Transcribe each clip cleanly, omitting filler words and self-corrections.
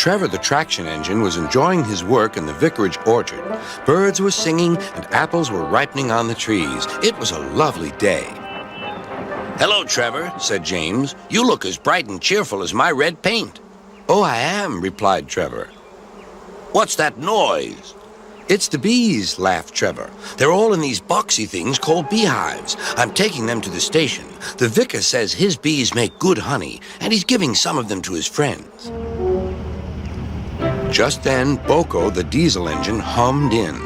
Trevor the traction engine was enjoying his work in the vicarage orchard. Birds were singing and apples were ripening on the trees. It was a lovely day. "Hello, Trevor," said James. "You look as bright and cheerful as my red paint." "Oh, I am," replied Trevor. "What's that noise?" "It's the bees," laughed Trevor. "They're all in these boxy things called beehives. I'm taking them to the station. The vicar says his bees make good honey, and he's giving some of them to his friends." Just then, Boko, the diesel engine, hummed in.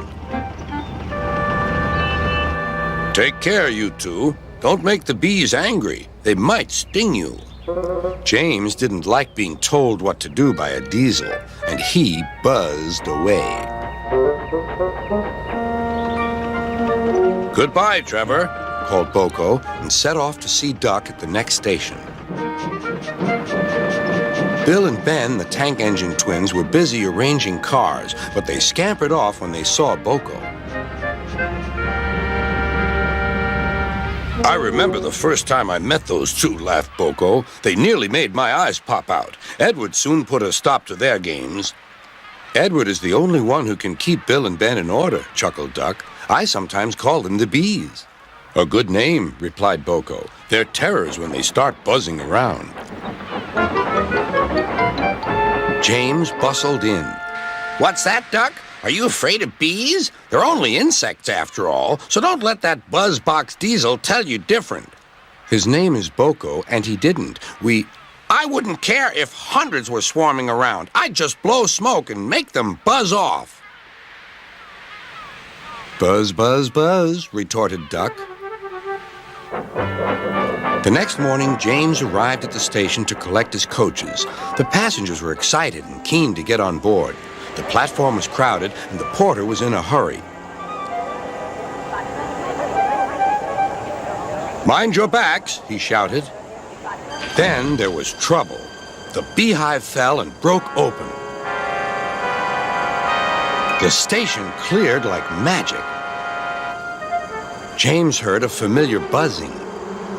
"Take care, you two. Don't make the bees angry. They might sting you." James didn't like being told what to do by a diesel, and he buzzed away. "Goodbye, Trevor," called Boko, and set off to see Duck at the next station. Bill and Ben, the tank engine twins, were busy arranging cars, but they scampered off when they saw Boko. "I remember the first time I met those two," laughed Boko. "They nearly made my eyes pop out. Edward soon put a stop to their games." "Edward is the only one who can keep Bill and Ben in order," chuckled Duck. "I sometimes call them the bees." "A good name," replied Boko. "They're terrors when they start buzzing around." James bustled in. "What's that, Duck? Are you afraid of bees? They're only insects after all, so don't let that buzzbox diesel tell you different." "His name is Boko, and he didn't. I wouldn't care if hundreds were swarming around. I'd just blow smoke and make them buzz off." "Buzz, buzz, buzz," retorted Duck. The next morning, James arrived at the station to collect his coaches. The passengers were excited and keen to get on board. The platform was crowded, and the porter was in a hurry. "Mind your backs," he shouted. Then there was trouble. The beehive fell and broke open. The station cleared like magic. James heard a familiar buzzing.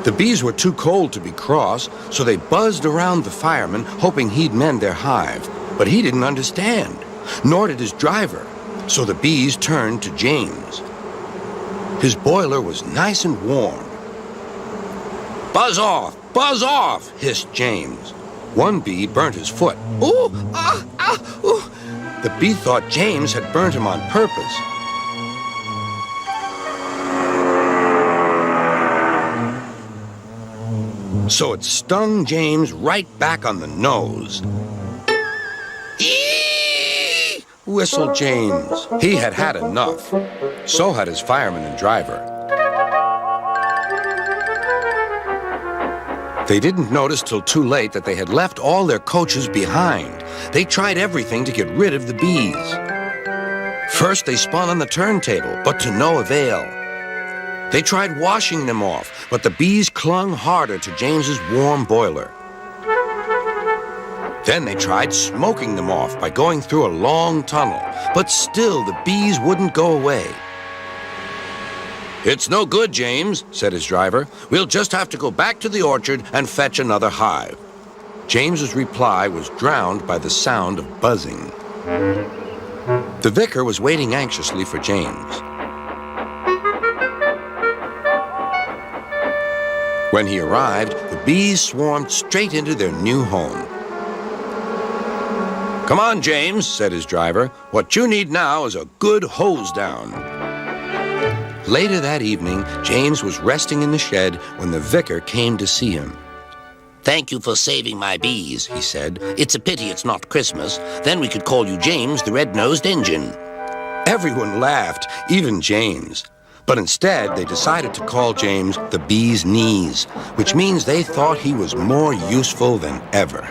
The bees were too cold to be cross, so they buzzed around the fireman, hoping he'd mend their hive. But he didn't understand, nor did his driver, so the bees turned to James. His boiler was nice and warm. "Buzz off," hissed James. One bee burnt his foot. "Ooh, ah, ah, ooh." The bee thought James had burnt him on purpose. So it stung James right back on the nose. "Eee!" Whistled James. He had had enough. So had his fireman and driver. They didn't notice till too late that they had left all their coaches behind. They tried everything to get rid of the bees. First, they spun on the turntable, but to no avail. They tried washing them off, but the bees clung harder to James's warm boiler. Then they tried smoking them off by going through a long tunnel, but still the bees wouldn't go away. "It's no good, James," said his driver. "We'll just have to go back to the orchard and fetch another hive." James's reply was drowned by the sound of buzzing. The vicar was waiting anxiously for James. When he arrived, the bees swarmed straight into their new home. "Come on, James," said his driver. "What you need now is a good hose down." Later that evening, James was resting in the shed when the vicar came to see him. "Thank you for saving my bees," he said. "It's a pity it's not Christmas. Then we could call you James the Red-Nosed Engine." Everyone laughed, even James. But instead, they decided to call James the Bee's Knees, which means they thought he was more useful than ever.